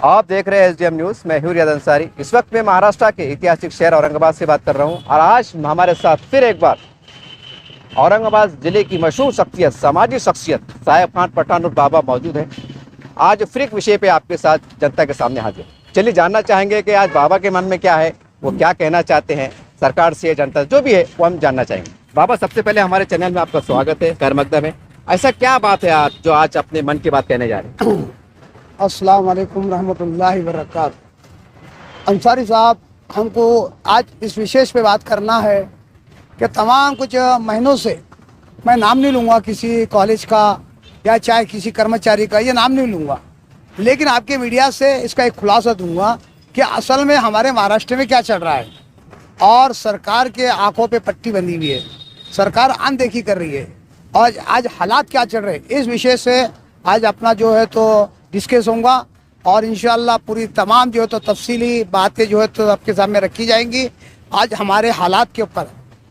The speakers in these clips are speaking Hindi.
आप देख रहे हैं एसडीएम न्यूज। मैं हूं रियाद अंसारी। इस वक्त मैं महाराष्ट्र के ऐतिहासिक शहर औरंगाबाद से बात कर रहा हूं और आज हमारे साथ फिर एक बार औरंगाबाद जिले की मशहूर शख्सियत, सामाजिक शख्सियत साहेब खान पठान बाबा मौजूद है। आज फिर एक विषय पे आपके साथ जनता के सामने हाजिर। चलिए जानना चाहेंगे कि आज बाबा के मन में क्या है, वो क्या कहना चाहते हैं सरकार से, जनता जो भी है वो हम जानना चाहेंगे। बाबा, सबसे पहले हमारे चैनल में आपका स्वागत है, खैर मकदम है। ऐसा क्या बात है आज जो आज अपने मन की बात कहने जा रहे हैं? अस्सलाम वालेकुम रहमतुल्लाहि व बरकातहू। अंसारी साहब, हमको आज इस विशेष पे बात करना है कि तमाम कुछ महीनों से, मैं नाम नहीं लूँगा किसी कॉलेज का या चाहे किसी कर्मचारी का, ये नाम नहीं लूँगा, लेकिन आपके मीडिया से इसका एक खुलासा दूंगा कि असल में हमारे महाराष्ट्र में क्या चल रहा है और सरकार के आंखों पे पट्टी बंधी हुई है, सरकार अनदेखी कर रही है और आज हालात क्या चल रहे हैं, इस विषय से आज अपना जो है तो डिस्कस होगा और इंशाअल्लाह पूरी तमाम जो है तो तफसीली बातें जो है तो आपके सामने रखी जाएंगी। आज हमारे हालात के ऊपर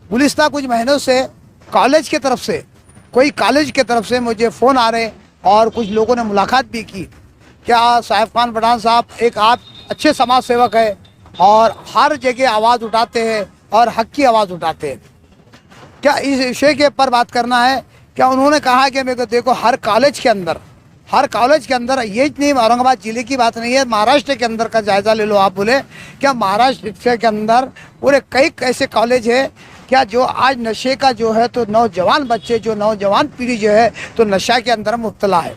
गुलिस्ता कुछ महीनों से कॉलेज की तरफ से, कोई कॉलेज की तरफ से मुझे फ़ोन आ रहे और कुछ लोगों ने मुलाकात भी की। क्या साहेब खान पठान साहब, एक आप अच्छे समाज सेवक है और हर जगह आवाज़ उठाते हैं और हक की आवाज़ उठाते हैं, क्या इस विषय के ऊपर बात करना है? क्या उन्होंने कहा कि मेरे को देखो हर कॉलेज के अंदर ये नहीं, औरंगाबाद ज़िले की बात नहीं है, महाराष्ट्र के अंदर का जायज़ा ले लो। आप बोले क्या महाराष्ट्र के अंदर पूरे कई ऐसे कॉलेज है क्या जो आज नशे का जो है तो नौजवान बच्चे, जो नौजवान पीढ़ी जो है तो नशा के अंदर मुब्तला है।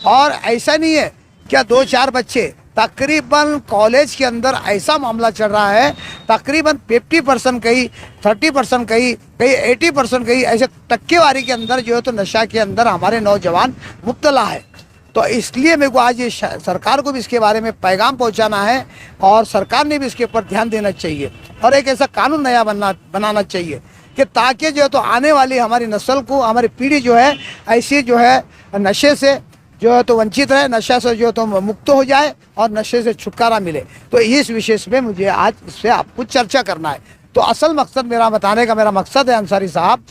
और ऐसा नहीं है क्या 2-4 बच्चे, तकरीबन कॉलेज के अंदर ऐसा मामला चल रहा है, तकरीबन 50% कहीं, 30% कहीं 80% कहीं, ऐसे टक्केवारी के अंदर जो है तो नशा के अंदर हमारे नौजवान मुब्तला है। तो इसलिए मेरे को आज ये सरकार को भी इसके बारे में पैगाम पहुंचाना है और सरकार ने भी इसके ऊपर ध्यान देना चाहिए और एक ऐसा कानून नया बनाना चाहिए कि ताकि जो है तो आने वाली हमारी नस्ल को, हमारी पीढ़ी जो है ऐसी जो है नशे से जो है तो वंचित रहे, नशा से जो है तो मुक्त हो जाए और नशे से छुटकारा मिले। तो इस विशेष में मुझे आज इससे आपको चर्चा करना है। तो असल मकसद मेरा बताने का मेरा मकसद है अंसारी साहब,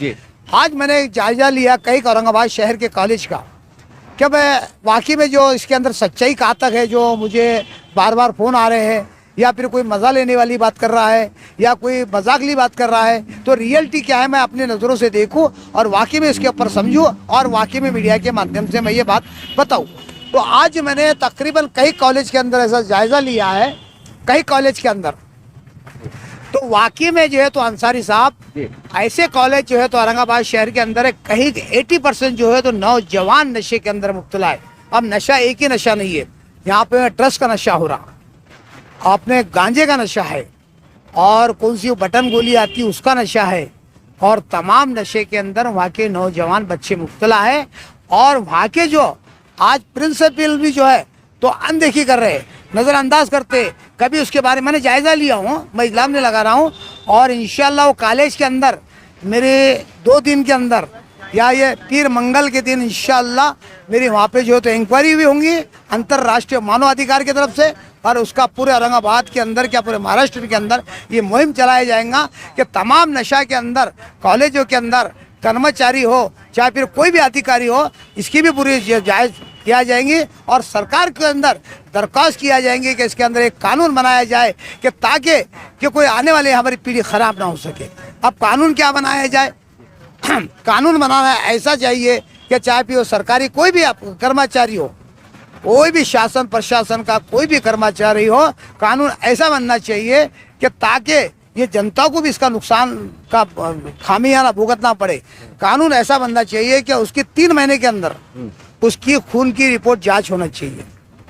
आज मैंने एक जायज़ा लिया कई औरंगाबाद शहर के कॉलेज का, क्या मैं वाकई में जो इसके अंदर सच्चाई कहाँ तक है, जो मुझे बार बार फ़ोन आ रहे हैं या फिर कोई मज़ा लेने वाली बात कर रहा है या कोई मजाकली बात कर रहा है, तो रियलिटी क्या है मैं अपनी नज़रों से देखूं और वाकई में इसके ऊपर समझूं और वाकई में मीडिया के माध्यम से मैं ये बात बताऊं। तो आज मैंने तकरीबन कई कॉलेज के अंदर ऐसा जायज़ा लिया है, कई कॉलेज के अंदर, तो वाकई में जो है तो अंसारी साहब ऐसे कॉलेज जो है तो औरंगाबाद शहर के अंदर है, कहीं 80% जो है तो नौजवान नशे के अंदर मुब्तला है। अब नशा एक ही नशा नहीं है, यहाँ पे ड्रग्स का नशा हो रहा, आपने गांजे का नशा है और कौन सी बटन गोली आती है उसका नशा है और तमाम नशे के अंदर वहाँ के नौजवान बच्चे मुब्तला है और वहाँ के जो आज प्रिंसिपल भी जो है तो अनदेखी कर रहे, नज़रअंदाज करते। कभी उसके बारे में मैंने जायज़ा लिया हूँ, मैं इल्ज़ाम नहीं लगा रहा हूँ और इंशाल्लाह वो कॉलेज के अंदर मेरे 2 दिन के अंदर या ये पीर मंगल के दिन इंशाल्लाह मेरी वहाँ पे जो है तो इंक्वायरी भी होंगी अंतर्राष्ट्रीय मानवाधिकार की तरफ से और उसका पूरे औरंगाबाद के अंदर क्या पूरे महाराष्ट्र के अंदर ये मुहिम चलाया जाएगा कि तमाम नशा के अंदर कॉलेजों के अंदर कर्मचारी हो चाहे फिर कोई भी अधिकारी हो, इसकी भी पूरी जायज़ किया जाएंगी और सरकार के अंदर दरख्वास्त किया जाएंगे कि इसके अंदर एक कानून बनाया जाए कि ताकि कि कोई आने वाली हमारी पीढ़ी ख़राब ना हो सके। अब कानून क्या बनाया जाए? कानून बनाना ऐसा चाहिए कि चाहे फिर सरकारी कोई भी कर्मचारी हो, कोई भी शासन प्रशासन का कोई भी कर्मचारी हो, कानून ऐसा बनना चाहिए कि ताकि ये जनता को भी इसका नुकसान का खामियाना भुगतना पड़े। कानून ऐसा बनना चाहिए कि उसकी 3 महीने के अंदर उसकी खून की रिपोर्ट जांच होना चाहिए।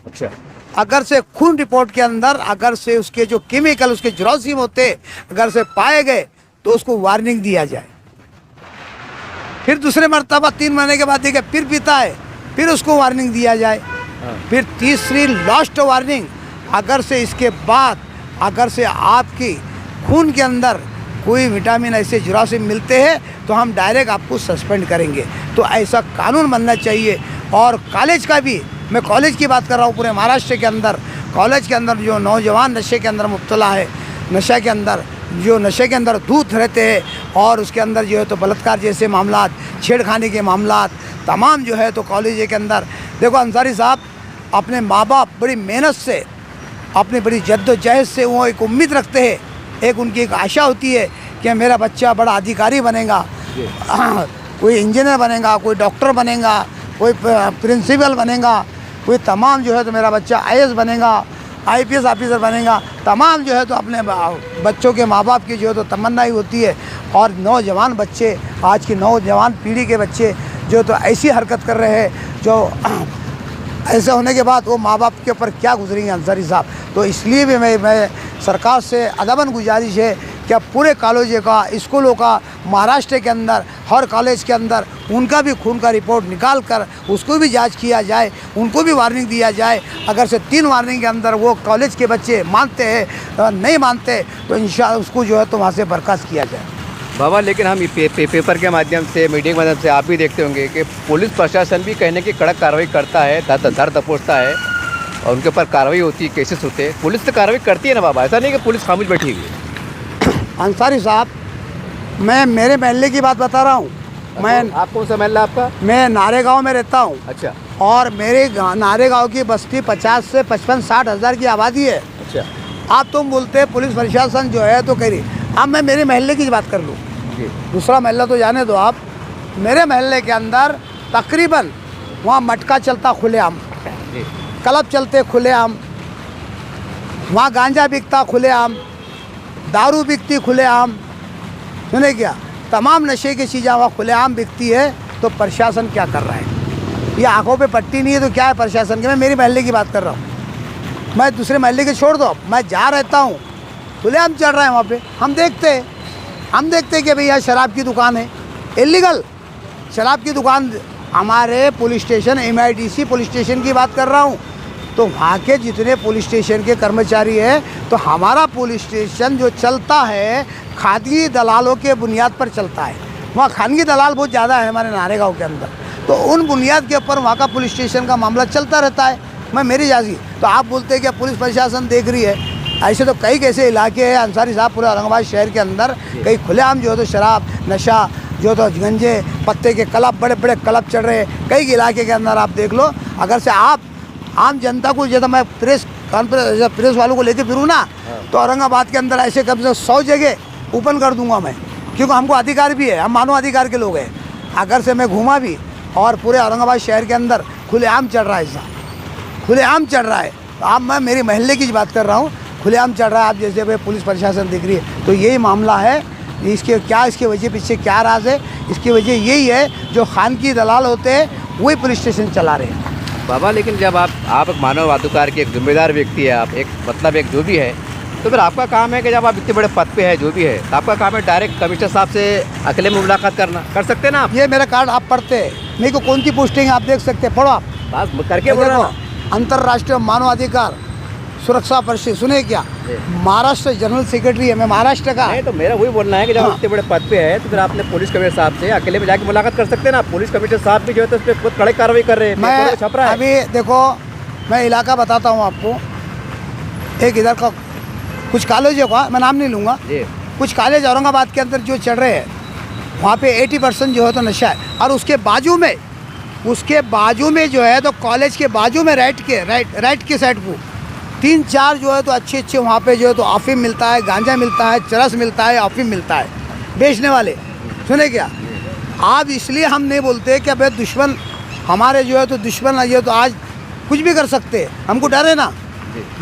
अच्छा, अगर से खून रिपोर्ट के अंदर अगर से उसके जो केमिकल उसके जरासीम होते अगर से पाए गए तो उसको वार्निंग दिया जाए। फिर दूसरे मरतबा 3 महीने के बाद देखे फिर पीता है, फिर उसको वार्निंग दिया जाए। फिर तीसरी लास्ट वार्निंग, अगर से इसके बाद अगर से आपकी खून के अंदर कोई विटामिन ऐसे जरासीम मिलते हैं तो हम डायरेक्ट आपको सस्पेंड करेंगे। तो ऐसा कानून बनना चाहिए। और कॉलेज का भी, मैं कॉलेज की बात कर रहा हूँ, पूरे महाराष्ट्र के अंदर कॉलेज के अंदर जो नौजवान नशे के अंदर मुब्तला है, नशे के अंदर जो नशे के अंदर दूध रहते हैं और उसके अंदर जो है तो बलात्कार जैसे मामलात, छेड़खानी के मामलात तमाम जो है तो कॉलेज के अंदर। देखो अंसारी साहब, अपने माँ बाप बड़ी मेहनत से अपनी बड़ी जद्दोजहद से वो एक उम्मीद रखते हैं, एक उनकी एक आशा होती है कि मेरा बच्चा बड़ा अधिकारी बनेगा, कोई इंजीनियर बनेगा, कोई डॉक्टर बनेगा, कोई प्रिंसिपल बनेगा, कोई तमाम जो है तो मेरा बच्चा IAS बनेगा, IPS ऑफिसर बनेगा। तमाम जो है तो अपने बच्चों के माँ बाप की जो है तो तमन्ना ही होती है। और नौजवान बच्चे, आज की नौजवान पीढ़ी के बच्चे जो तो ऐसी हरकत कर रहे हैं, जो ऐसे होने के बाद वो माँ बाप के ऊपर क्या गुजरेंगे अंसारी साहब। तो इसलिए भी मैं सरकार से अदबन गुजारिश है कि अब पूरे कॉलेजों का, स्कूलों का, महाराष्ट्र के अंदर हर कॉलेज के अंदर उनका भी खून का रिपोर्ट निकाल कर उसको भी जांच किया जाए, उनको भी वार्निंग दिया जाए। अगर से 3 वार्निंग के अंदर वो कॉलेज के बच्चे मानते हैं, नहीं मानते तो इंशाअल्लाह उसको जो है तो वहाँ से बर्खास्त किया जाए। बाबा, लेकिन हम पेपर के माध्यम से, मीडिया के माध्यम से आप भी देखते होंगे कि पुलिस प्रशासन भी कहने की कड़क कार्रवाई करता है, धर दबोचता है और उनके ऊपर कार्रवाई होती है, केसेस होते हैं। पुलिस तो कार्रवाई करती है ना बाबा, ऐसा नहीं कि पुलिस खामोश बैठी हुई है। अंसारी साहब, मैं मेरे मोहल्ले की बात बता रहा हूँ। मैं आप कौन सा मोहल्ला आपका? मैं नारेगांव में रहता हूँ। अच्छा। और मेरे नारेगांव की बस्ती 50 से 55-60 हज़ार की आबादी है। अच्छा। आप तुम बोलते पुलिस प्रशासन जो है तो कह रही, अब मैं मेरे मोहल्ले की बात कर लूँ, दूसरा मोहल्ला तो जाने दो आप। मेरे मोहल्ले के अंदर तकरीबन वहाँ मटका चलता खुलेआम, क्लब चलते खुलेआम, वहाँ गांजा बिकता खुलेआम, दारू बिकती खुलेआम, सुने क्या, तमाम नशे की चीज़ें वहाँ खुलेआम बिकती है। तो प्रशासन क्या कर रहा है? ये आंखों पे पट्टी नहीं है तो क्या है प्रशासन की? मैं मेरी मोहल्ले की बात कर रहा हूँ, मैं दूसरे मोहल्ले के छोड़ दो। मैं जा रहता हूँ, खुलेआम चल रहा है वहाँ पे, हम देखते हैं कि भैया शराब की दुकान है, इलीगल शराब की दुकान। हमारे police station, MIDC police station की बात कर रहा हूँ, तो वहाँ के जितने पुलिस स्टेशन के कर्मचारी हैं, तो हमारा पुलिस स्टेशन जो चलता है खानगी दलालों के बुनियाद पर चलता है। वहाँ खानगी दलाल बहुत ज़्यादा है हमारे नारेगांव के अंदर, तो उन बुनियाद के ऊपर वहाँ का पुलिस स्टेशन का मामला चलता रहता है। मैं मेरी जाजी, तो आप बोलते हैं कि पुलिस प्रशासन देख रही है, ऐसे तो कई कैसे इलाके हैं अंसारी साहब पूरे औरंगाबाद शहर के अंदर, कई खुलेआम जो है तो शराब, नशा, जो तो गंजे, पत्ते के क्लब, बड़े बड़े क्लब चल रहे हैं कई इलाके के अंदर। आप देख लो, अगर से आप आम जनता को, जैसा मैं प्रेस वालों को लेके फिरूँ ना, तो औरंगाबाद के अंदर ऐसे कम से 100 जगह ओपन कर दूंगा मैं, क्योंकि हमको अधिकार भी है, हम मानव अधिकार के लोग हैं। अगर से मैं घूमा भी, और पूरे औरंगाबाद शहर के अंदर खुलेआम चल रहा है, ऐसा खुलेआम चल रहा है। तो अब मैं मेरे मोहल्ले की बात कर रहा हूँ, खुलेआम चल रहा है। आप जैसे भाई पुलिस प्रशासन दिख रही है, तो यही मामला है। इसके वजह पीछे क्या राज है? इसकी वजह यही है, जो खानगी दलाल होते हैं वही पुलिस स्टेशन चला रहे हैं। बाबा, लेकिन जब आप एक मानव अधिकार के एक जिम्मेदार व्यक्ति है, आप एक मतलब एक जो भी है, तो फिर आपका काम है कि जब आप इतने बड़े पद पे है, जो भी है, तो आपका काम है डायरेक्ट कमिश्नर साहब से अकेले में मुलाकात करना। कर सकते हैं ना आप? ये मेरा कार्ड आप पढ़ते हैं, मेरे को कौन सी पोस्टिंग है आप देख सकते हैं, पढ़ो आप, बात करके बोल रहा अंतर्राष्ट्रीय मानवाधिकार सुरक्षा परिषद, सुने क्या, महाराष्ट्र जनरल सेक्रेटरी है मैं महाराष्ट्र का। नहीं, तो मेरा वही बोलना है कि जब आप इतने बड़े पद पे है, तो फिर आपने पुलिस कमिश्नर साहब से अकेले में जाके मुलाकात कर सकते हैं ना। पुलिस कमिश्नर साहब भी जो है तो उस पर बहुत कड़े कार्रवाई कर रहे हैं। मैं छप रहा है। अभी देखो, मैं इलाका बताता हूँ आपको। एक इधर का कुछ कॉलेजों का मैं नाम नहीं लूँगा, कुछ कॉलेज औरंगाबाद के अंदर जो चल रहे हैं, वहाँ पे 80% जो है तो नशा है। और उसके बाजू में जो है तो कॉलेज के बाजू में राइट के साइड को 3-4 जो है तो अच्छे वहाँ पे जो है तो अफीम मिलता है, गांजा मिलता है, चरस मिलता है, अफीम मिलता है, बेचने वाले। सुने क्या, आप इसलिए हम नहीं बोलते कि भाई दुश्मन हमारे जो है तो दुश्मन ये तो आज कुछ भी कर सकते हैं, हमको डर है ना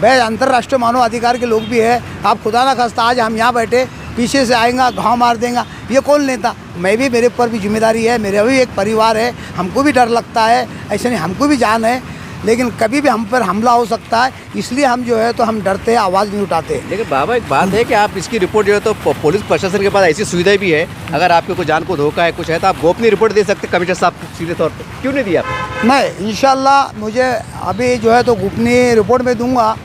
भाई। अंतर्राष्ट्रीय मानव अधिकार के लोग भी है। आप खुदा ना खास्ता आज हम यहाँ बैठे, पीछे से आएगा, घाव मार देगा, ये कौन लेता? मैं भी, मेरे ऊपर भी जिम्मेदारी है, मेरा भी एक परिवार है, हमको भी डर लगता है। ऐसे नहीं, हमको भी जान है, लेकिन कभी भी हम पर हमला हो सकता है, इसलिए हम जो है तो हम डरते हैं, आवाज़ नहीं उठाते। लेकिन बाबा, एक बात है कि आप इसकी रिपोर्ट जो है तो पुलिस प्रशासन के पास ऐसी सुविधा भी है, अगर आपको कोई जान को धोखा है, कुछ है, तो आप गोपनीय रिपोर्ट दे सकते कमिश्नर साहब को सीधे तौर पर। क्यों नहीं दिया? नहीं, इंशाल्लाह मुझे अभी जो है तो गोपनीय रिपोर्ट में दूंगा,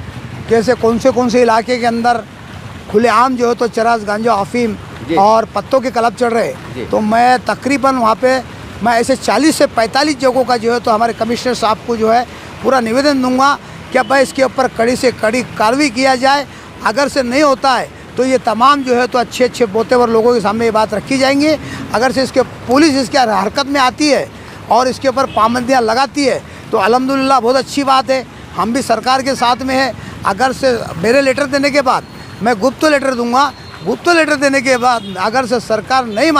कैसे कौन से इलाके के अंदर खुलेआम जो है तो चरस, गांजा, अफीम और पत्तों के क्लब चल रहे हैं। तो मैं तकरीबन वहाँ पे मैं ऐसे 40 से 45 जगहों का जो है तो हमारे कमिश्नर साहब को जो है पूरा निवेदन दूंगा कि भाई इसके ऊपर कड़ी से कड़ी कार्रवाई किया जाए। अगर से नहीं होता है तो ये तमाम जो है तो अच्छे बोतेवर लोगों के सामने ये बात रखी जाएंगी। अगर से इसके पुलिस इसके हरकत में आती है और इसके ऊपर पाबंदियाँ लगाती है तो अल्हम्दुलिल्लाह बहुत अच्छी बात है। हम भी सरकार के साथ में है, अगर से मेरे लेटर देने के बाद मैं गुप्त लेटर दूंगा, गुप्त लेटर देने के बाद अगर से सरकार नहीं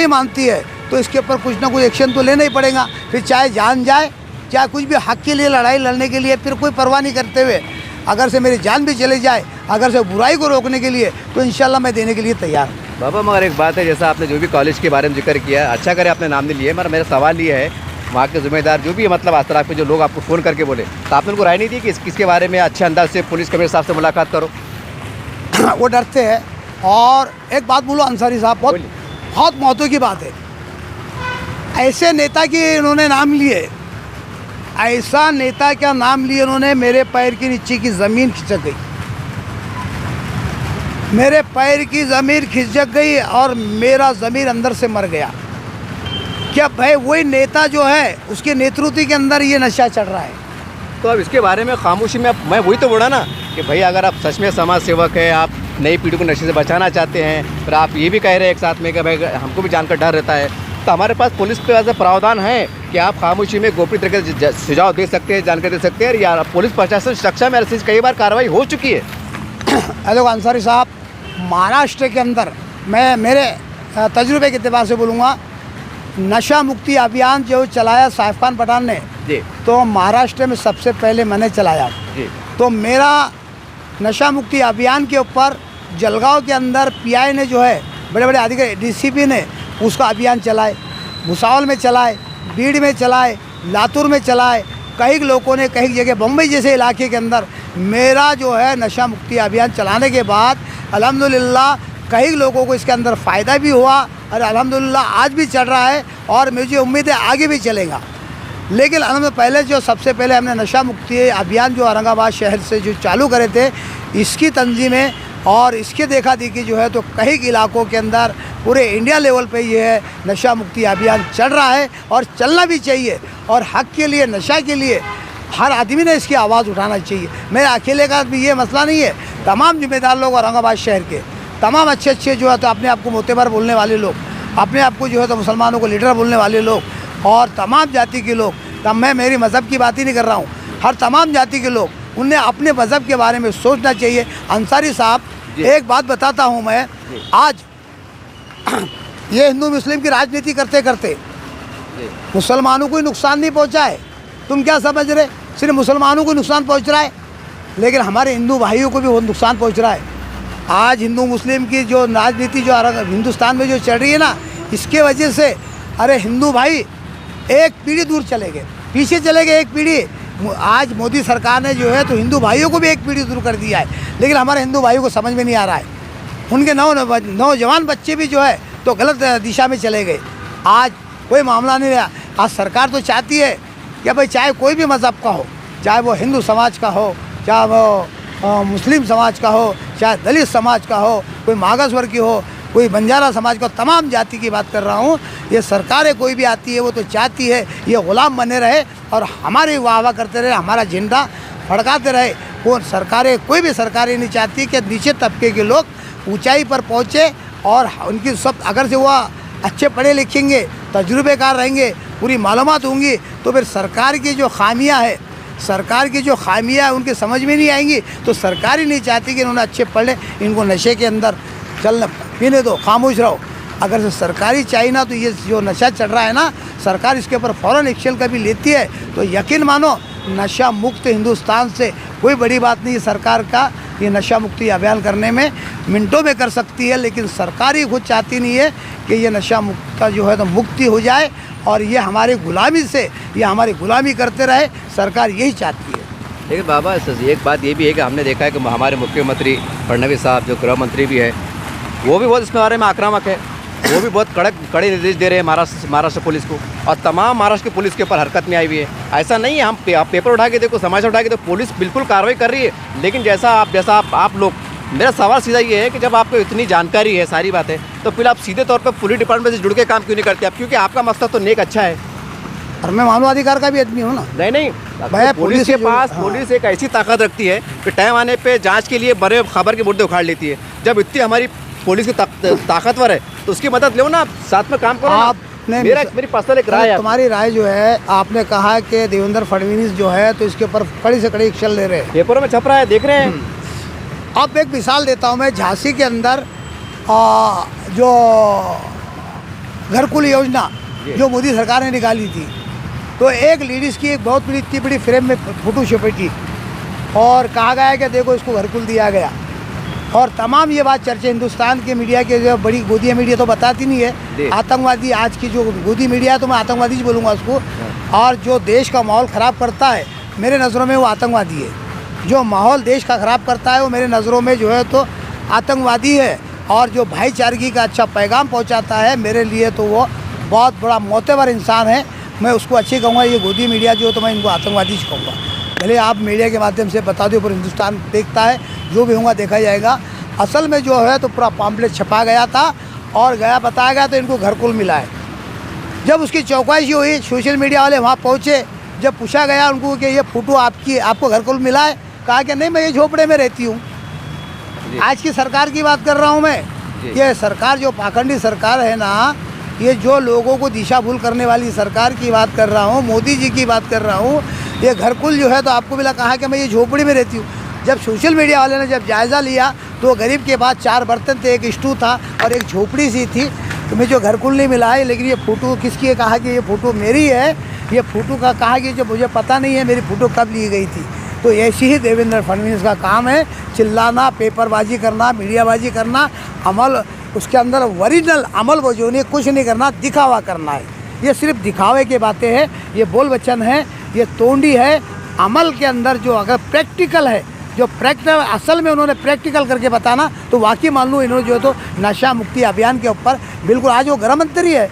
मानती है तो इसके ऊपर कुछ ना कुछ एक्शन तो लेना ही पड़ेगा। फिर चाहे जान जाए, चाहे कुछ भी हक के लिए लड़ाई लड़ने के लिए फिर कोई परवाह नहीं करते हुए अगर से मेरी जान भी चली जाए, अगर से बुराई को रोकने के लिए, तो इंशाल्लाह मैं देने के लिए तैयार हूँ। बाबा मगर एक बात है, जैसा आपने जो भी कॉलेज के बारे में जिक्र किया, अच्छा करे आपने नाम नहीं लिए, मगर मेरा सवाल ये है, वहाँ के ज़िम्मेदार जो भी है, मतलब आसरा पे जो लोग आपको फ़ोन करके बोले, तो आपने उनको राय नहीं दी कि किसके बारे में अच्छे अंदाज से पुलिस कमिश्नर साहब से मुलाकात करो? वो डरते हैं। और एक बात बोलो अंसारी साहब, बहुत महत्व की बात है, ऐसे नेता के इन्होंने नाम लिए, ऐसा नेता का नाम लिए इन्होंने, मेरे पैर के नीचे की ज़मीन खिसक गई, मेरे पैर की ज़मीन खिसक गई और मेरा ज़मीर अंदर से मर गया। क्या भाई वही नेता जो है उसके नेतृत्व के अंदर ये नशा चल रहा है? तो अब इसके बारे में खामोशी में मैं वही तो बोला ना कि भाई अगर आप सच में समाज सेवक है, आप नई पीढ़ी को नशे से बचाना चाहते हैं, फिर आप ये भी कह रहे हैं एक साथ में कि भाई हमको भी जानकर डर रहता है, तो हमारे पास पुलिस पे ऐसा प्रावधान है कि आप खामोशी में गोपनीय तरीके से सुझाव दे सकते हैं, जानकारी दे सकते हैं। या पुलिस प्रशासन सक्षम है, ऐसी कई बार कार्रवाई हो चुकी है। देखो अंसारी साहब, महाराष्ट्र के अंदर मैं मेरे तजुर्बे के एतबार से बोलूँगा, नशा मुक्ति अभियान जो चलाया साइफ खान पठान ने जी, तो महाराष्ट्र में सबसे पहले मैंने चलाया जी, तो मेरा नशा मुक्ति अभियान के ऊपर जलगांव के अंदर पीआई ने जो है, बड़े बड़े अधिकारी डीसीपी ने उसका अभियान चलाए, भुसावल में चलाए, बीड़ में चलाए, लातूर में चलाए, कई लोगों ने कई जगह, बम्बई जैसे इलाके के अंदर मेरा जो है नशा मुक्ति अभियान चलाने के बाद अल्हम्दुलिल्लाह कई लोगों को इसके अंदर फ़ायदा भी हुआ और अल्हम्दुलिल्लाह आज भी चल रहा है और मुझे उम्मीद है आगे भी चलेगा। लेकिन पहले जो सबसे पहले हमने नशा मुक्ति अभियान जो औरंगाबाद शहर से जो चालू करे थे, इसकी तंजीमें और इसके देखा देखी जो है तो कई इलाकों के अंदर पूरे इंडिया लेवल पे ये है नशा मुक्ति अभियान चल रहा है और चलना भी चाहिए। और हक के लिए, नशा के लिए हर आदमी ने इसकी आवाज़ उठाना चाहिए। मेरे अकेले का भी ये मसला नहीं है, तमाम जिम्मेदार लोग औरंगाबाद शहर के तमाम अच्छे अच्छे जो है तो अपने आप को मोतेबर बोलने वाले लोग, अपने आप को जो है तो मुसलमानों को लीडर बोलने वाले लोग और तमाम जाति के लोग, तब मैं मेरी मज़हब की बात ही नहीं कर रहा हूँ, हर तमाम जाति के लोग, उन्हें अपने मज़हब के बारे में सोचना चाहिए। अंसारी साहब, एक बात बताता हूँ मैं, आज ये हिंदू मुस्लिम की राजनीति करते करते मुसलमानों को ही नुकसान नहीं पहुँचा है। तुम क्या समझ रहे, सिर्फ मुसलमानों को नुकसान पहुँच रहा है, लेकिन हमारे हिंदू भाइयों को भी वो नुकसान पहुँच रहा है। आज हिंदू मुस्लिम की जो राजनीति जो हिंदुस्तान में जो चल रही है ना, इसके वजह से अरे हिंदू भाई एक पीढ़ी दूर चले गए, पीछे चले गए एक पीढ़ी। आज मोदी सरकार ने जो है तो हिंदू भाइयों को भी एक पीढ़ी दूर कर दिया है, लेकिन हमारे हिंदू भाइयों को समझ में नहीं आ रहा है। उनके नौजवान बच्चे भी जो है तो गलत दिशा में चले गए। आज कोई मामला नहीं रहा। आज सरकार तो चाहती है कि भाई चाहे कोई भी मज़हब का हो, चाहे वो हिंदू समाज का हो, चाहे वो मुस्लिम समाज का हो, चाहे दलित समाज का हो, कोई मागासवर की हो, कोई बंजारा समाज का, तमाम जाति की बात कर रहा हूँ। ये सरकारें कोई भी आती है वो तो चाहती है ये ग़ुलाम बने रहे और हमारी वाह करते रहे, हमारा झंडा फड़काते रहे। वो सरकारें, कोई भी सरकारें नहीं चाहती कि नीचे तबके के लोग ऊंचाई पर पहुँचे और उनकी सब, अगर से वो अच्छे पढ़े लिखेंगे, तजुर्बेकार रहेंगे, पूरी मालूमात होंगी, तो फिर सरकार की जो खामियाँ है, सरकार की जो खामियाँ उनके समझ में नहीं आएंगी। तो सरकार ही नहीं चाहती कि इन्होंने अच्छे पढ़ लें, इनको नशे के अंदर चलने पीने दो, खामोश रहो। अगर से सरकारी चाहिए ना तो ये जो नशा चल रहा है ना, सरकार इसके ऊपर फ़ौरन एक्शन कभी लेती है तो यकीन मानो नशा मुक्त हिंदुस्तान से कोई बड़ी बात नहीं है। सरकार का ये नशा मुक्ति अभियान करने में मिनटों में कर सकती है, लेकिन सरकार ही खुद चाहती नहीं है कि ये नशा मुक्त का जो है तो मुक्ति हो जाए और ये हमारी गुलामी से, ये हमारी गुलामी करते रहे, सरकार यही चाहती है। लेकिन बाबा एक बात ये भी है कि हमने देखा है कि हमारे मुख्यमंत्री फडणवीस साहब जो गृह मंत्री भी है, वो भी बहुत इसके बारे में आक्रामक है, वो भी बहुत कड़े निर्देश दे रहे हैं महाराष्ट्र पुलिस को, और तमाम महाराष्ट्र की पुलिस के ऊपर हरकत में आई हुई है। ऐसा नहीं है, हम पेपर उठा के देखो, समाचार उठा के देखो, पुलिस बिल्कुल कार्रवाई कर रही है। लेकिन जैसा आप लोग, मेरा सवाल सीधा ये है कि जब आपको इतनी जानकारी है सारी बातें, तो फिर आप सीधे तौर पर पुलिस डिपार्टमेंट से जुड़ के काम क्यों नहीं करते आप? क्योंकि आपका मकसद तो नेक अच्छा है। और मैं मानवाधिकार का भी आदमी हूँ ना। नहीं भैया, पुलिस के पास पुलिस एक ऐसी ताकत रखती है कि टाइम आने पे जांच के लिए बड़े खबर के मुद्दे उखाड़ लेती है। जब इतनी हमारी पुलिस की ताकतवर है तो उसकी मदद लो ना, साथ में काम करो। आप आपने मेरी पर्सनल एक राय है। तुम्हारी राय जो है, आपने कहा कि देवेंद्र फडणवीस जो है तो इसके ऊपर कड़ी से कड़ी एक्शन ले रहे हैं, पेपरों में छप रहा है, देख रहे हैं। अब एक मिसाल देता हूँ मैं। झांसी के अंदर जो घरकुल योजना जो मोदी सरकार ने निकाली थी, तो एक लेडीज़ की एक बहुत बड़ी इतनी बड़ी फ्रेम में फोटो छपेटी और कहा गया कि देखो इसको घरकुल दिया गया। और तमाम ये बात चर्चा हिंदुस्तान के मीडिया के जो बड़ी गोदी मीडिया तो बताती नहीं है, आतंकवादी आज की जो गोदी मीडिया है तो मैं आतंकवादी ही बोलूँगा उसको। और जो देश का माहौल ख़राब करता है मेरे नज़रों में वो आतंकवादी है। जो माहौल देश का ख़राब करता है वो मेरे नज़रों में जो है तो आतंकवादी है। और जो भाईचारगी का अच्छा पैगाम पहुंचाता है मेरे लिए तो वो बहुत बड़ा मोतेबर इंसान है। मैं उसको अच्छी कहूँगा। ये गोदी मीडिया जो तो मैं इनको आतंकवादी कहूँगा। भले आप मीडिया के माध्यम से बता दो, पर हिंदुस्तान देखता है, जो भी होगा देखा जाएगा। असल में जो है तो पूरा पम्पलेट छपा गया था और बताया गया तो इनको घरकुल मिला है। जब उसकी चौकसी हुई, सोशल मीडिया वाले वहाँ पहुँचे, जब पूछा गया उनको कि ये फ़ोटो आपको घरकुल मिला है, कहा कि नहीं मैं ये झोपड़े में रहती हूँ। आज की सरकार की बात कर रहा हूँ मैं। ये सरकार जो पाखंडी सरकार है ना, ये जो लोगों को दिशा भूल करने वाली सरकार की बात कर रहा हूँ, मोदी जी की बात कर रहा हूँ। ये घरकुल जो है तो आपको भी कहा कि मैं ये झोपड़ी में रहती हूँ। जब सोशल मीडिया वाले ने जब जायज़ा लिया तो गरीब के पास 4 बर्तन थे, एक स्टू था और एक झोपड़ी सी थी। तो मुझे जो घरकुल नहीं मिला है, लेकिन ये फ़ोटो किसकी है, कहा कि ये फ़ोटो मेरी है। ये फ़ोटो का कहा कि जो मुझे पता नहीं है मेरी फ़ोटो कब ली गई थी। तो ऐसी ही देवेंद्र फडणवीस का काम है, चिल्लाना, पेपरबाजी करना, मीडियाबाजी करना, अमल उसके अंदर ओरिजिनल अमल वो जो नहीं, कुछ नहीं करना, दिखावा करना है। ये सिर्फ दिखावे की बातें हैं, ये बोल वचन है, ये तोंडी है। अमल के अंदर जो अगर प्रैक्टिकल है, जो प्रैक्टिकल असल में उन्होंने प्रैक्टिकल करके बताना तो वाकई मान लो इन्होंने जो है तो नशा मुक्ति अभियान के ऊपर बिल्कुल, आज वो गृह मंत्री है,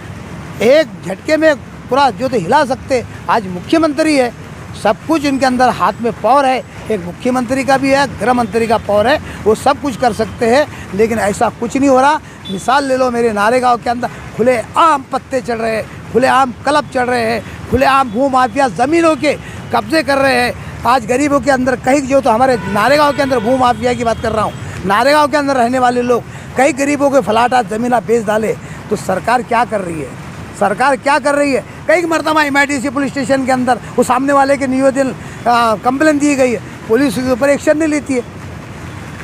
एक झटके में पूरा जो तो हिला सकते, आज मुख्यमंत्री है। सब कुछ इनके अंदर हाथ में पावर है। एक मुख्यमंत्री का भी है, गृह मंत्री का पावर है, वो सब कुछ कर सकते हैं। लेकिन ऐसा कुछ नहीं हो रहा। मिसाल ले लो, मेरे नारेगांव के अंदर खुले आम पत्ते चढ़ रहे हैं, खुले आम क्लब चढ़ रहे हैं, खुले आम भू माफिया ज़मीनों के कब्जे कर रहे हैं। आज गरीबों के अंदर कई जो तो हमारे नारेगांव के अंदर भू माफिया की बात कर रहा हूँ, नारेगांव के अंदर रहने वाले लोग कई गरीबों के फ्लैट ज़मीन बेच डाले। तो सरकार क्या कर रही है? सरकार क्या कर रही है? कई मरतबा MIDC पुलिस स्टेशन के अंदर वो सामने वाले के निवेदन कंप्लेन दी गई है, पुलिस उसके ऊपर एक्शन नहीं लेती है।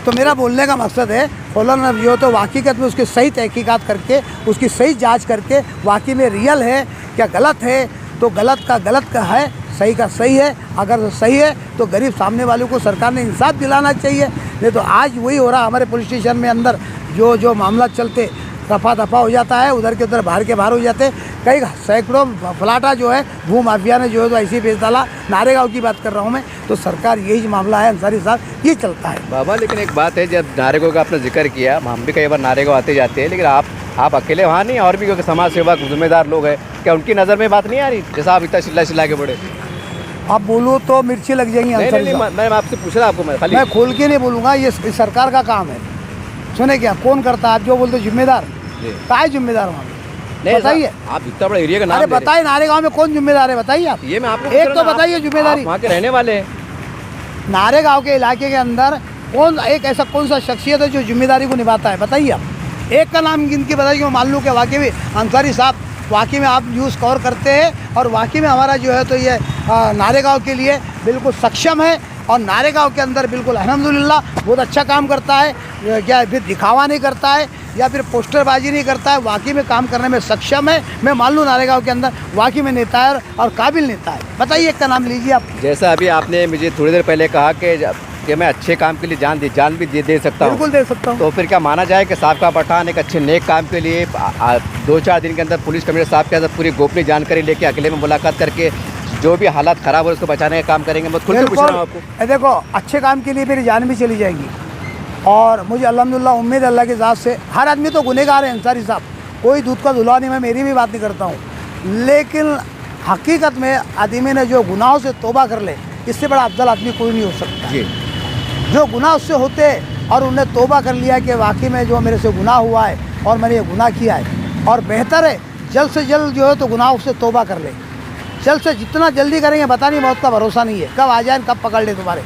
तो मेरा बोलने का मकसद है, फौरन जो तो वाक़ईकत में उसकी सही तहकीकात करके, उसकी सही जांच करके, वाकई में रियल है क्या गलत है, तो गलत का है, सही का सही है। अगर सही है तो गरीब सामने वालों को सरकार ने इंसाफ दिलाना चाहिए। नहीं तो आज वही हो रहा, हमारे पुलिस स्टेशन में अंदर जो मामला चलते रफा दफा हो जाता है, उधर के उधर बाहर के बाहर हो जाते। कई सैकड़ों फ्लाटा जो है भू माफिया ने जो है तो ऐसे ही बेच डाला। नारेगांव की बात कर रहा हूँ मैं। तो सरकार यही मामला है अंसारी साहब, ये चलता है बाबा। लेकिन एक बात है, जब नारेगांव का आपने जिक्र किया, हम भी कई बार नारेगांव आते जाते हैं, लेकिन आप अकेले वहाँ नहीं, और भी क्योंकि समाज सेवक जिम्मेदार लोग हैं, क्या उनकी नज़र में बात नहीं आ रही? जैसा आप इतना चिल्ला के बड़े आप बोलो तो मिर्ची लग जाएंगी। नहीं, मैं आपसे पूछ रहा आपको, मैं खोल के नहीं बोलूँगा, ये सरकार का काम है। सुने क्या, कौन करता है? आप जो बोलते जिम्मेदार, क्या है जिम्मेदार वहाँ? बताइए। आप इतना बड़ा एरिया का नाम, अरे बताइए नारेगांव में कौन जिम्मेदार है, बताइए आप। ये मैं आपको एक तो बताइए जिम्मेदारी। वहाँ के रहने वाले हैं। नारेगांव के इलाके के अंदर कौन सा शख्सियत है जो जिम्मेदारी को निभाता है, बताइए आप। एक का नाम गिनती बताइए। मैं मान लूँ कि वाकई में अंसारी साहब, वाकई में आप न्यूज़ कवर करते हैं और वाकई में हमारा जो है तो ये नारेगांव के लिए बिल्कुल सक्षम है और नारेगांव के अंदर बिल्कुल अल्हम्दुलिल्लाह बहुत अच्छा काम करता है। क्या फिर दिखावा नहीं करता है या फिर पोस्टरबाजी नहीं करता है, वाकई में काम करने में सक्षम है। मैं मान लूँ नारेगांव के अंदर वाकई में नेता है और काबिल नेता है। बताइए एक का नाम लीजिए आप। जैसा अभी आपने मुझे थोड़ी देर पहले कहा कि मैं अच्छे काम के लिए जान भी दे सकता हूँ, बिल्कुल दे सकता हूँ। तो फिर क्या माना जाए कि साहब का पठान एक अच्छे नेक काम के लिए 2-4 दिन के अंदर पुलिस कमिश्नर साहब के अंदर पूरी गोपनीय जानकारी लेके अकेले में मुलाकात करके जो भी हालात ख़राब हो उसको बचाने का काम करेंगे? मैं खुद से पूछ रहा हूँ आपको। देखो, अच्छे काम के लिए मेरी जान भी चली जाएगी और मुझे अल्हम्दुलिल्लाह उम्मीद है अल्लाह की ज़ात से। हर आदमी तो गुनहगार है अंसारी साहब, कोई दूध का धुला नहीं, मैं मेरी भी बात नहीं करता हूँ। लेकिन हकीकत में आदमी ने जो गुनाहों से तौबा कर ले, इससे बड़ा अफजल आदमी कोई नहीं हो सकता जी। जो गुनाह उससे होते और उन्हें तौबा कर लिया कि वाकई में जो मेरे से गुनाह हुआ है और मैंने ये गुनाह किया है, और बेहतर है जल्द से जल्द जो है तो गुनाह उससे तौबा कर ले। जल्द से जितना जल्दी करेंगे पता नहीं, मौत का भरोसा नहीं है, कब आ जाए कब पकड़ ले तुम्हारे।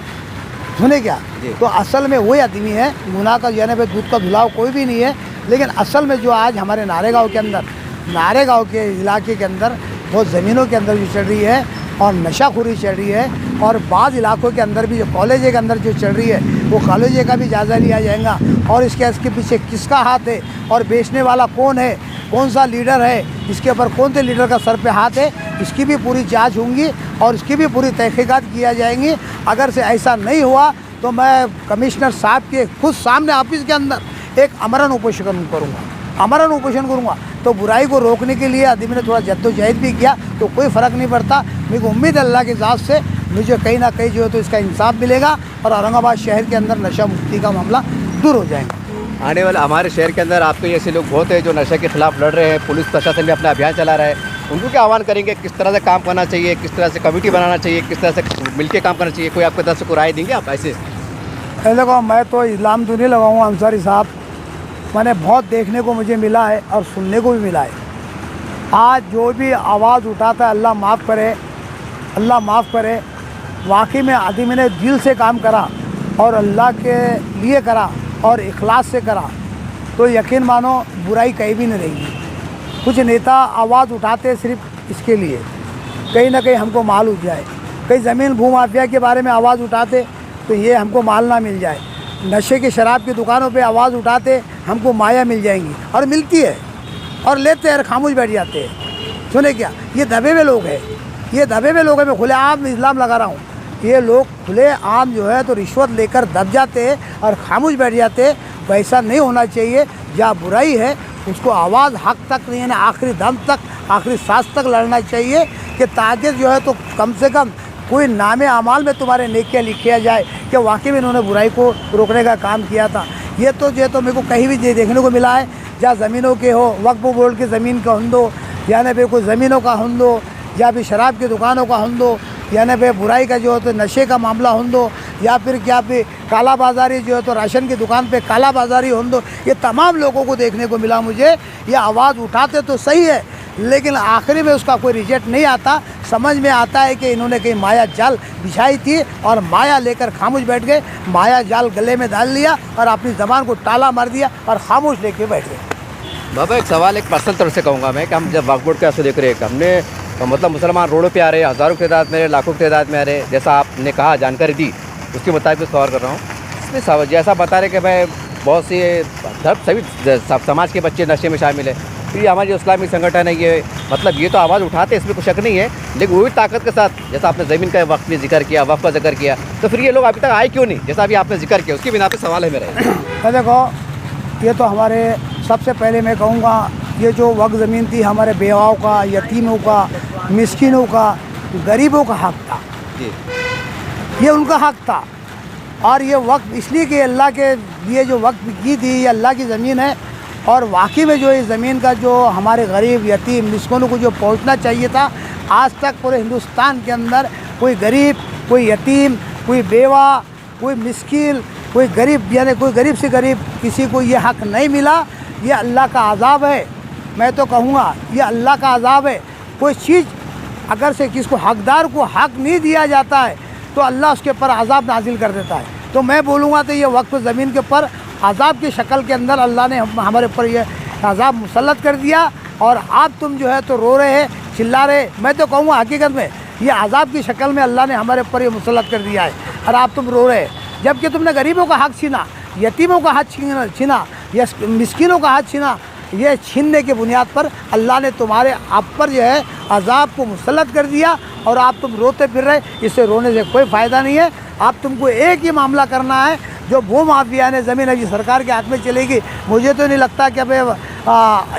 सुने क्या, तो असल में वही आदमी है, गुनाह का यानी पे दूध का धुलाव कोई भी नहीं है। लेकिन असल में जो आज हमारे नारेगांव के अंदर नारे गाँव के इलाके के अंदर बहुत ज़मीनों के अंदर जो चल रही है और नशाखोरी चल रही है, और बाज़ इलाकों के अंदर भी जो कॉलेज के अंदर जो चल रही है वो कॉलेज का भी जायज़ा लिया जाएगा, और इसके पीछे किसका हाथ है और बेचने वाला कौन है, कौन सा लीडर है, इसके ऊपर कौन से लीडर का सर पे हाथ है, इसकी भी पूरी जांच होंगी और इसकी भी पूरी तहकीकात किया जाएंगी। अगर से ऐसा नहीं हुआ तो मैं कमिश्नर साहब के खुद सामने ऑफिस के अंदर एक आमरण उपोषण करूँगा। तो बुराई को रोकने के लिए आदमी ने थोड़ा जद्दोजहद भी किया, तो कोई फ़र्क नहीं पड़ता। मेरे को उम्मीद है अल्लाह की ज़ात से मुझे कहीं ना कहीं जो है तो इसका इंसाफ मिलेगा और औरंगाबाद शहर के अंदर नशा मुक्ति का मामला दूर हो जाएगा। आने वाले हमारे शहर के अंदर आपके जैसे लोग बहुत हैं जो नशे के खिलाफ लड़ रहे हैं, पुलिस प्रशासन भी अपना अभियान चला रहा है, उनको क्या आह्वान करेंगे, किस तरह से काम करना चाहिए, किस तरह से कमेटी बनाना चाहिए, किस तरह से मिलकर काम करना चाहिए? कोई आपके तरफ से कोई राय देंगे आप ऐसे? देखो, मैं तो इस्लाम तो नहीं लगाऊंगा अंसारी साहब, मैंने बहुत देखने को मुझे मिला है और सुनने को भी मिला है। आज जो भी आवाज़ उठाता है, अल्लाह माफ़ करे, वाकई में आदमी ने दिल से काम करा और अल्लाह के लिए करा और इखलास से करा, तो यकीन मानो बुराई कहीं भी नहीं रहेगी। कुछ नेता आवाज़ उठाते सिर्फ इसके लिए कहीं ना कहीं हमको माल उठ जाए, कहीं ज़मीन भू माफिया के बारे में आवाज़ उठाते तो ये हमको माल ना मिल जाए, नशे की शराब की दुकानों पे आवाज़ उठाते हमको माया मिल जाएंगी, और मिलती है और लेते हैं और खामोश बैठ जाते हैं। सुने क्या, ये दबे हुए लोग हैं, मैं खुलेआम इस्लाम लगा रहा हूँ। ये लोग खुलेआम जो है तो रिश्वत लेकर दब जाते हैं और खामोश बैठ जाते हैं। वैसा नहीं होना चाहिए। जहाँ बुराई है उसको आवाज़ हक तक नहीं है, आखिरी दम तक, आखिरी सांस तक लड़ना चाहिए कि ताकि जो है तो कम से कम कोई नामे अमाल में तुम्हारे नेकियां लिखा जाए कि वाकई में इन्होंने बुराई को रोकने का काम किया था। ये तो जो है तो मेरे को कहीं भी देखने को मिला है, जहाँ ज़मीनों के हो, वक्फ बोर्ड की ज़मीन का हुंदो, यानी फिर कोई ज़मीनों का हुंदो, या फिर शराब की दुकानों का हुंदो, यानी फिर बुराई का जो है तो नशे का मामला हुंदो, या फिर क्या फिर काला बाज़ारी जो है तो राशन की दुकान पे काला बाज़ारी हुंदो, ये तमाम लोगों को देखने को मिला मुझे। ये आवाज़ उठाते तो सही है, लेकिन आखिरी में उसका कोई रिजल्ट नहीं आता। समझ में आता है कि इन्होंने कहीं माया जाल बिछाई थी और माया लेकर खामोश बैठ गए, माया जाल गले में डाल लिया और अपनी ज़बान को ताला मार दिया और खामोश लेके बैठ गए। बाबा, एक सवाल एक पर्सनल तरफ से कहूँगा मैं कि हम जब वक्फ बोर्ड के ऐसे देख रहे हैं, हमने मतलब मुसलमान रोडों पे आ रहे हैं, हज़ारों की तादाद में, लाखों की तादाद में आ रहे हैं, जैसा आपने कहा जानकारी दी उसके मुताबिक सवाल कर रहा हूँ। इसमें जैसा बता रहे कि भाई बहुत सी सभी समाज के बच्चे नशे में शामिल है, फिर हमारे जो इस्लामी संगठन है ये मतलब ये तो आवाज़ उठाते हैं, इसमें कुछ शक नहीं है, लेकिन वही ताकत के साथ जैसा आपने ज़मीन का वक्त में जिक्र किया, वक्फ का जिक्र किया, तो फिर ये लोग अभी तक आए क्यों नहीं, जैसा अभी आपने जिक्र किया, उसकी बिना पे सवाल है मेरा। देखो, ये तो हमारे सबसे पहले मैं कहूँगा ये जो वक्फ ज़मीन थी हमारे बेवाओं का, यतीमों का, मिस्किनों का, गरीबों का हक़ था, ये उनका हक़ था। और ये वक्फ इसलिए कि अल्लाह के लिए जो वक्फ की थी ये अल्लाह की ज़मीन है, और वाकई में जो इस ज़मीन का जो हमारे गरीब, यतीम, मिस्किनों को जो पहुंचना चाहिए था, आज तक पूरे हिंदुस्तान के अंदर कोई गरीब, कोई यतीम, कोई बेवा, कोई मिस्किन, कोई गरीब, यानी कोई गरीब से गरीब किसी को ये हक़ नहीं मिला। ये अल्लाह का अज़ाब है, मैं तो कहूँगा ये अल्लाह का अज़ाब है। कोई चीज़ अगर से किसको हकदार को हक़ नहीं दिया जाता है तो अल्लाह उसके ऊपर अज़ाब नाजिल कर देता है। तो मैं बोलूँगा तो ये वक्फ ज़मीन के ऊपर अज़ाब की शक्ल के अंदर अल्लाह ने हमारे ऊपर ये अज़ाब मुसल्लत कर दिया, और आप तुम जो है तो रो रहे हैं, चिल्ला रहे। मैं तो कहूँगा हकीकत में ये अज़ाब की शक्ल में अल्लाह ने हमारे ऊपर ये मुसल्लत कर दिया है, और आप तुम रो रहे हैं, जबकि तुमने गरीबों का हक़ छीना, यतीमों का हक़ छीना, या मिस्किनों का हक़ छीना। ये छीनने की बुनियाद पर अल्लाह ने तुम्हारे आप पर जो है अज़ाब को मुसल्लत कर दिया, और आप तुम रोते फिर रहे। इससे रोने से कोई फ़ायदा नहीं है। आप तुमको एक ही मामला करना है, जो भू माफिया ने ज़मीन अभी सरकार के हाथ में चलेगी, मुझे तो नहीं लगता कि अब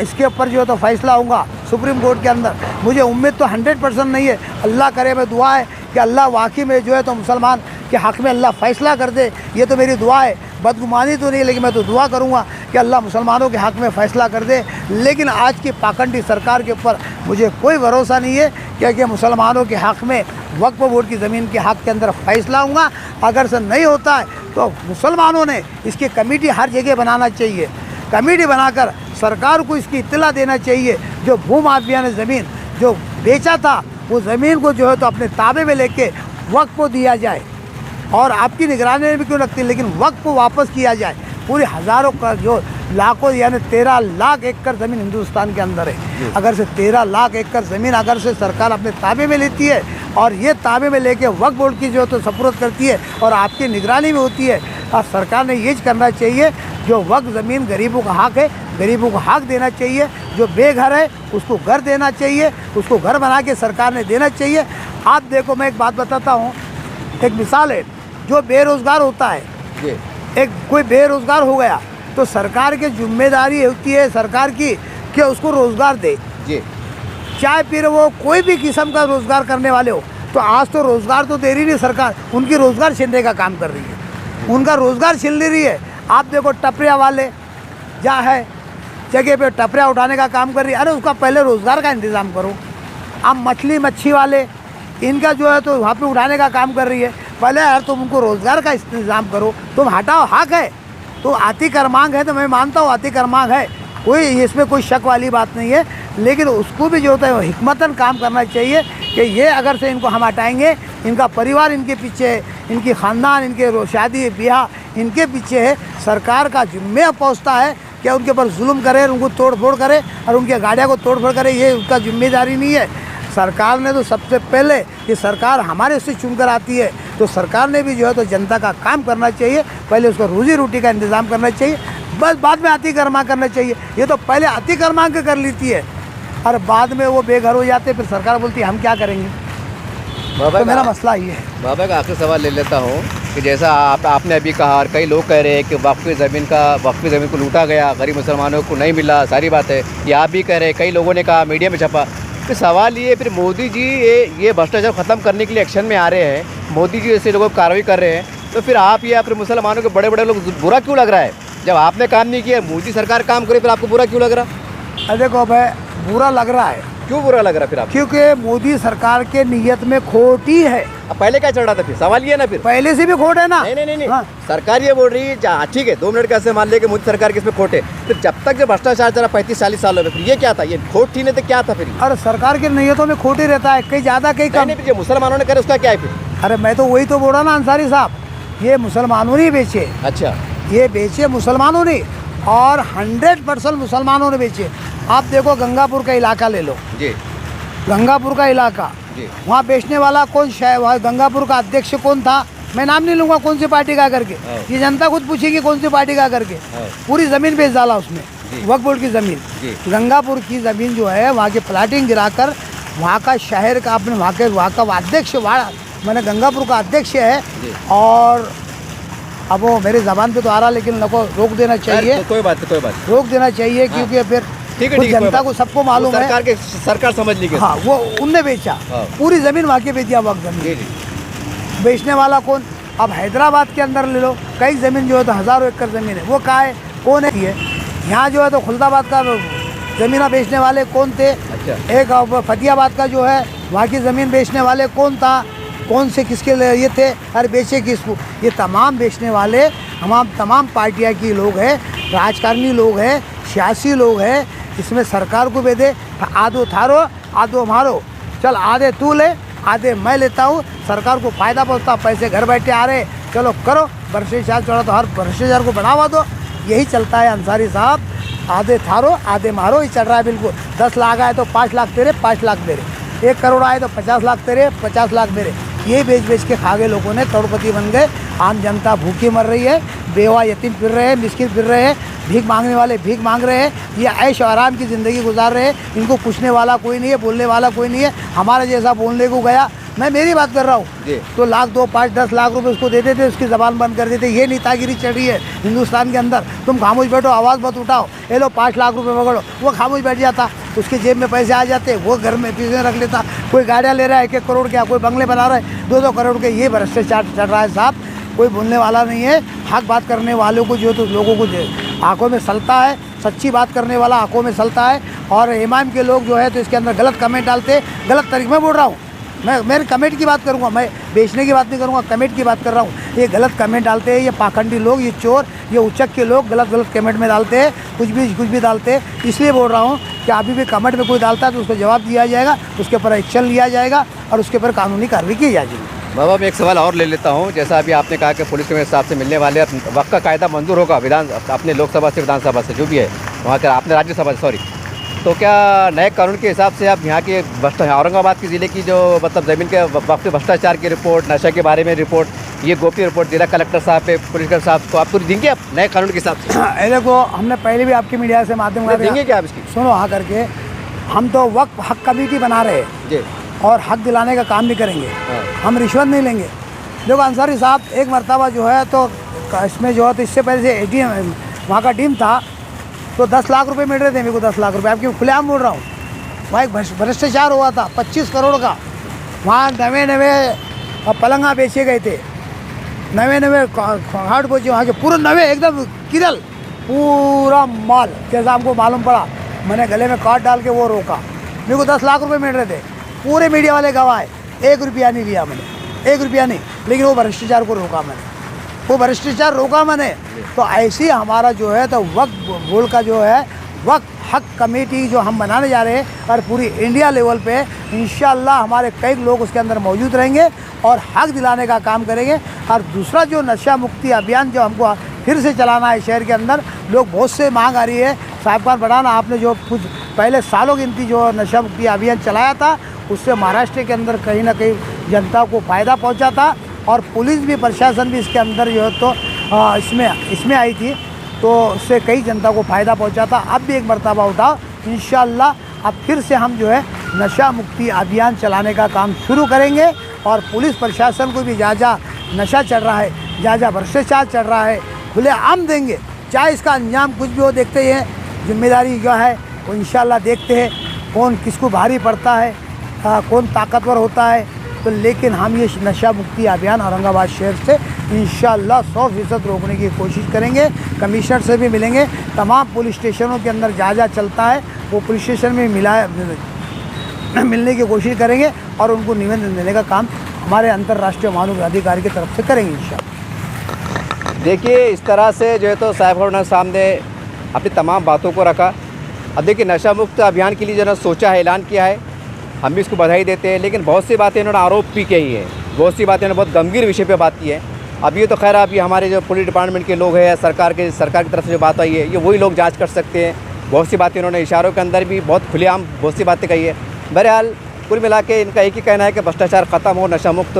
इसके ऊपर जो है तो फ़ैसला होगा सुप्रीम कोर्ट के अंदर। मुझे उम्मीद तो 100% नहीं है। अल्लाह करे, मैं दुआ है कि अल्लाह वाकई में जो है तो मुसलमान के हक़ में अल्लाह फ़ैसला कर दे। ये तो मेरी दुआ है, बदगुमानी तो नहीं, लेकिन मैं तो दुआ करूँगा कि अल्लाह मुसलमानों के हक़ में फ़ैसला कर दे। लेकिन आज की पाखंडी सरकार के ऊपर मुझे कोई भरोसा नहीं है, क्योंकि मुसलमानों के हक़ में वक्फ बोर्ड की ज़मीन के हक़ के अंदर फ़ैसला होगा। अगर से नहीं होता है तो मुसलमानों ने इसकी कमेटी हर जगह बनाना चाहिए, कमेटी बनाकर सरकार को इसकी इत्तला देना चाहिए। जो भू माफिया ने ज़मीन जो बेचा था, वो ज़मीन को जो है तो अपने ताबे में लेके वक्फ को दिया जाए। और आपकी निगरानी में भी क्यों लगती है, लेकिन वक्त को वापस किया जाए। पूरे हज़ारों का जो लाखों यानी 13 लाख एकड़ ज़मीन हिंदुस्तान के अंदर है। अगर से 13 लाख एकड़ ज़मीन अगर से सरकार अपने ताबे में लेती है और ये ताबे में लेके वक्फ बोर्ड की जो तो सपुर्द करती है और आपकी निगरानी में होती है, और सरकार ने ये करना चाहिए। जो वक्फ ज़मीन गरीबों का हक है, गरीबों को हक देना चाहिए। जो बेघर है उसको घर देना चाहिए, उसको घर बना के सरकार ने देना चाहिए। आप देखो, मैं एक बात बताता हूँ, एक मिसाल है। जो बेरोज़गार होता है, एक कोई बेरोज़गार हो गया तो सरकार की जिम्मेदारी होती है सरकार की कि उसको रोज़गार दे। चाहे फिर वो कोई भी किस्म का रोज़गार करने वाले हो, तो आज तो रोज़गार तो दे रही नहीं सरकार, उनकी रोज़गार छीनने का काम कर रही है, उनका रोज़गार छीन ले रही है। आप देखो टपरिया वाले जहाँ है जगह पे टपरिया उठाने का काम कर रही है, अरे उसका पहले रोज़गार का इंतज़ाम करो। अब मच्छी वाले इनका जो है तो वहाँ पे उठाने का काम कर रही है, पहले यार तुम उनको रोज़गार का इंतज़ाम करो। तुम हटाओ, हक है तो आती कर्मांग है, तो मैं मानता हूँ आती कर्मांग है, कोई इसमें कोई शक वाली बात नहीं है। लेकिन उसको भी जो होता है हिकमतन काम करना चाहिए कि ये अगर से इनको हम हटाएंगे, इनका परिवार इनके पीछे है, इनकी ख़ानदान, इनके शादी ब्याह इनके पीछे है। सरकार का जिम्मे पहुँचता है कि उनके ऊपर जुल्म करे, उनको तोड़ फोड़ करे और उनकी गाड़ियों को तोड़ फोड़ करे, ये उसका जिम्मेदारी नहीं है। सरकार ने तो सबसे पहले कि सरकार हमारे से चुनकर आती है, तो सरकार ने भी जो है तो जनता का काम करना चाहिए। पहले उसको रोजी रोटी का इंतज़ाम करना चाहिए, बस बाद में अति कर्मा करना चाहिए। ये तो पहले अति कर्मा के कर लेती है और बाद में वो बेघर हो जाते, फिर सरकार बोलती है हम क्या करेंगे। तो मेरा मसला ये है। बाबा का आखिरी सवाल ले लेता हूँ कि जैसा आपने अभी कहा और कई लोग कह रहे हैं कि वक्फ़ी ज़मीन को लूटा गया, गरीब मुसलमानों को नहीं मिला, सारी बात है ये आप भी कह रहे हैं, कई लोगों ने कहा, मीडिया में छपा। फिर सवाल ये, फिर मोदी जी ये भ्रष्टाचार ख़त्म करने के लिए एक्शन में आ रहे हैं, मोदी जी ऐसे लोगों पर कार्रवाई कर रहे हैं, तो फिर आप या फिर मुसलमानों के बड़े बड़े लोग बुरा क्यों लग रहा है? जब आपने काम नहीं किया, मोदी सरकार काम करे, फिर आपको बुरा क्यों लग रहा? देखो भाई, बुरा लग रहा है। क्यों बुरा लग रहा फिर आप? क्योंकि मोदी सरकार के नियत में खोट ही है। अब पहले क्या चल रहा था? फिर सवाल ये ना, फिर पहले से भी खोट है ना। नहीं। हाँ। सरकार ये बोल रही है, ठीक है 2 मिनट कैसे मान ले कि मोदी सरकार के इसमें खोट है, फिर जब तक जो भ्रष्टाचार चला 35-40 सालों में, फिर ये क्या था? ये खोट थी नहीं तो क्या था फिर? अरे सरकार के नियतों में खोट ही रहता है, कहीं ज़्यादा कहीं कम। नहीं, मुसलमानों ने करे उसका क्या है फिर? अरे मैं तो वही तो बोल रहा ना अंसारी साहब, ये मुसलमानों ने बेचे। अच्छा, ये बेचे मुसलमानों ने, और 100% मुसलमानों ने बेचे। आप देखो गंगापुर का इलाका ले लो जी, गंगापुर का इलाका, वहाँ बेचने वाला कौन वहाँ गंगापुर का अध्यक्ष कौन था, मैं नाम नहीं लूँगा कौन सी पार्टी का करके, ये जनता खुद पूछेगी कौन सी पार्टी का करके। पूरी ज़मीन बेच डाला उसने, वक्फ बोर्ड की ज़मीन, गंगापुर की ज़मीन जो है वहाँ की प्लाटिंग गिराकर वहाँ का शहर का अपने वहाँ का अध्यक्ष, मैंने गंगापुर का अध्यक्ष है। और अब वो मेरे ज़बान पे तो आ रहा, लेकिन उनको रोक देना चाहिए। तो कोई बात रोक देना चाहिए, क्योंकि फिर जनता को सबको मालूम है, सरकार समझ ली। हाँ, वो उनने बेचा पूरी ज़मीन, वहाँ की बेची वक्त ज़मीन। बेचने वाला कौन? अब हैदराबाद के अंदर ले लो, कई ज़मीन जो है तो हज़ारों एकड़ ज़मीन है, वो कहाँ है, कौन है? यहाँ जो है तो खुलदाबाद का ज़मीन बेचने वाले कौन थे? एक फतियाबाद का जो है वहाँ की ज़मीन बेचने वाले कौन था, कौन से किसके लिए ये थे, अरे बेचे किसको? ये तमाम बेचने वाले तमाम पार्टियाँ की लोग हैं, राजकारणी लोग हैं, सियासी लोग हैं। इसमें सरकार को भी दे, आधो थारो आधो मारो, चल आधे तू ले आधे मैं लेता हूँ, सरकार को फ़ायदा पहुँचता, पैसे घर बैठे आ रहे, चलो करो भ्रष्टाचार चढ़ा तो हर भ्रष्टाचार को बढ़ावा दो। यही चलता है अंसारी साहब, आधे थारो आधे मारो ही चल रहा है बिल्कुल। 10 लाख आए तो 5 लाख तेरे, 5 लाख मेरे, 1 करोड़ आए तो 50 लाख तेरे, 50 लाख मेरे। ये बेच के खा गए लोगों ने, करोड़पति बन गए। आम जनता भूखी मर रही है, बेवा यतीम फिर रहे हैं, मिस्किन फिर रहे हैं, भीख मांगने वाले भीख मांग रहे हैं, ये ऐश और आराम की ज़िंदगी गुजार रहे हैं। इनको पूछने वाला कोई नहीं है, बोलने वाला कोई नहीं है। हमारे जैसा बोलने को गया, मैं मेरी बात कर रहा हूँ, तो 1 लाख 2 5 10 लाख रुपए उसको दे देते, उसकी ज़बान बंद कर देते। ये नेतागिरी चल रही है हिंदुस्तान के अंदर। तुम खामोश बैठो, आवाज़ मत उठाओ, ये लो 5 लाख रुपए पकड़ो, वो खामोश बैठ जाता, उसके जेब में पैसे आ जाते, वो घर में पीछे रख लेता। कोई गाड़ियाँ ले रहा है 1-1 करोड़ क्या, कोई बंगले बना रहा है 2-2 करोड़ के। ये भ्रष्टाचार चल रहा है साहब, कोई बोलने वाला नहीं है। हक बात करने वालों को जो तो लोगों को आंखों में सलता है, सच्ची बात करने वाला आंखों में सलता है। और इमाम के लोग जो है तो इसके अंदर गलत कमेंट डालते, गलत तरीके में बोल रहा हूँ मैं कमेंट की बात करूँगा, मैं बेचने की बात नहीं करूँगा, कमेंट की बात कर रहा हूँ। ये गलत कमेंट डालते हैं, ये पाखंडी लोग, ये चोर, ये उचक के लोग गलत कमेंट में डालते हैं, कुछ भी डालते हैं। इसलिए बोल रहा हूँ कि अभी भी कमेंट में कोई डालता है तो उसको जवाब दिया जाएगा, उसके ऊपर एक्शन लिया जाएगा और उसके ऊपर कानूनी कार्रवाई की जाएगी। बाबा मैं एक सवाल और ले लेता हूँ। जैसा अभी आपने कहा कि पुलिस के हिसाब से मिलने वाले वक्त का कायदा मंजूर होगा अपने लोकसभा से, विधानसभा से, जो भी है वहाँ का, आपने राज्यसभा से, सॉरी। तो क्या नए कानून के हिसाब से आप यहाँ के औरंगाबाद के ज़िले की जो मतलब ज़मीन के वक्त भ्रष्टाचार की रिपोर्ट, नशा के बारे में रिपोर्ट, ये गोपनीय रिपोर्ट जिला कलेक्टर साहब पे, पुलिस साहब को आप पूरी देंगे आप नए कानून के हिसाब से? देखो, हमने पहले भी आपकी मीडिया से माध्यम देंगे क्या आप इसकी? सुनो हाँ करके, हम तो वक्त हक कमेटी बना रहे हैं जी, और हक दिलाने का काम भी करेंगे। हाँ। हम रिश्वत नहीं लेंगे। देखो अंसारी साहब, एक मरतबा जो है तो इसमें जो है तो इससे पहले से ATM वहाँ का टीम था तो 10 लाख रुपए मिल रहे थे मेरे को, 10 लाख रुपए, आपकी खुलेआम बोल रहा हूँ। वहाँ एक भ्रष्टाचार हुआ था 25 करोड़ का। वहाँ नवे पलंगा बेचे गए थे, नवे हार्ड कोच वहाँ के पूरे नवे एकदम किरल पूरा माल। जैसा हमको मालूम पड़ा, मैंने गले में काट डाल के वो रोका। मेरे को 10 लाख रुपए मिल रहे थे, पूरे मीडिया वाले गवाह, 1 रुपया नहीं लिया मैंने, 1 रुपया नहीं, लेकिन वो भ्रष्टाचार को रोका मैंने, वो भ्रष्टाचार रोका मैंने। तो ऐसे ही हमारा जो है तो वक्त बोर्ड का जो है वक्त हक कमेटी जो हम बनाने जा रहे हैं और पूरी इंडिया लेवल पे इंशाल्लाह हमारे कई लोग उसके अंदर मौजूद रहेंगे और हक दिलाने का काम करेंगे। और दूसरा जो नशा मुक्ति अभियान जो हमको फिर से चलाना है शहर के अंदर, लोग बहुत से मांग आ रही है, साहिब खान बढ़ाना, आपने जो कुछ पहले सालों गिनती जो नशा मुक्ति अभियान चलाया था उससे महाराष्ट्र के अंदर कहीं ना कहीं जनता को फ़ायदा पहुंचा था और पुलिस भी, प्रशासन भी इसके अंदर जो है तो इसमें आई थी, तो उससे कई जनता को फ़ायदा पहुंचा था। अब भी एक मरतबा उठाओ इंशाल्लाह, अब फिर से हम जो है नशा मुक्ति अभियान चलाने का काम शुरू करेंगे और पुलिस प्रशासन को भी जहाँ जहाँ नशा चल रहा है, जहाँ जहाँ भ्रष्टाचार चल रहा है, खुले आम देंगे। चाहे इसका अंजाम कुछ भी हो, देखते ही हैं, जिम्मेदारी जो है वो इंशाल्लाह देखते हैं कौन किसको भारी पड़ता है, कौन ताकतवर होता है। तो लेकिन हम ये नशा मुक्ति अभियान औरंगाबाद शहर से इंशाल्लाह 100% रोकने की कोशिश करेंगे। कमिश्नर से भी मिलेंगे, तमाम पुलिस स्टेशनों के अंदर जहाँ जहाँ चलता है वो पुलिस स्टेशन में मिलने की कोशिश करेंगे और उनको निवेदन देने का काम हमारे अंतर्राष्ट्रीय मानव अधिकारी की तरफ से करेंगे इंशाल्लाह। देखिए इस तरह से जो है तो साहब सामने अपनी तमाम बातों को रखा। अब देखिए नशा मुक्त अभियान के लिए जो है सोचा है, ऐलान किया है, हम भी इसको बधाई देते हैं, लेकिन बहुत सी बातें इन्होंने आरोप भी की है, बहुत सी बातें इन्होंने बहुत गंभीर विषय पे बात की है। अब ये तो खैर अभी हमारे जो पुलिस डिपार्टमेंट के लोग हैं या सरकार की तरफ से जो बात आई है ये वही लोग जांच कर सकते हैं। बहुत सी बातें इन्होंने इशारों के अंदर भी बहुत खुलेआम बहुत सी बातें कही है। बहरहाल कुल मिला के इनका एक ही कहना है कि भ्रष्टाचार ख़त्म हो, नशा मुक्त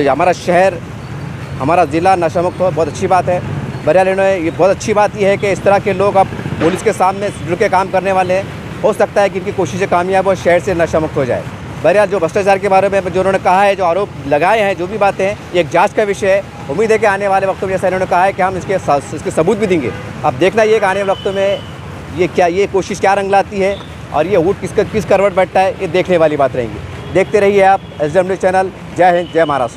हमारा शहर, हमारा ज़िला नशा मुक्त हो, बहुत अच्छी बात है। बहरहाल इन्होंने ये बहुत अच्छी बात यह है कि इस तरह के लोग अब पुलिस के सामने जुड़ के काम करने वाले हैं। हो सकता है कि इनकी कोशिशें कामयाब हो, शहर से नशा मुक्त हो जाए। बहरहाल जो भ्रष्टाचार के बारे में जो उन्होंने कहा है, जो आरोप लगाए हैं, जो भी बातें हैं, ये एक जांच का विषय है। उम्मीद है कि आने वाले वक्तों में जैसा इन्होंने कहा है कि हम इसके सबूत भी देंगे। अब देखना ये कि आने वाले वक्तों में ये कोशिश क्या रंग लाती है और ये ऊँट किस करवट बैठता है, ये देखने वाली बात रहेंगी। देखते रहिए आप SDM न्यूज़ चैनल। जय हिंद, जय महाराष्ट्र।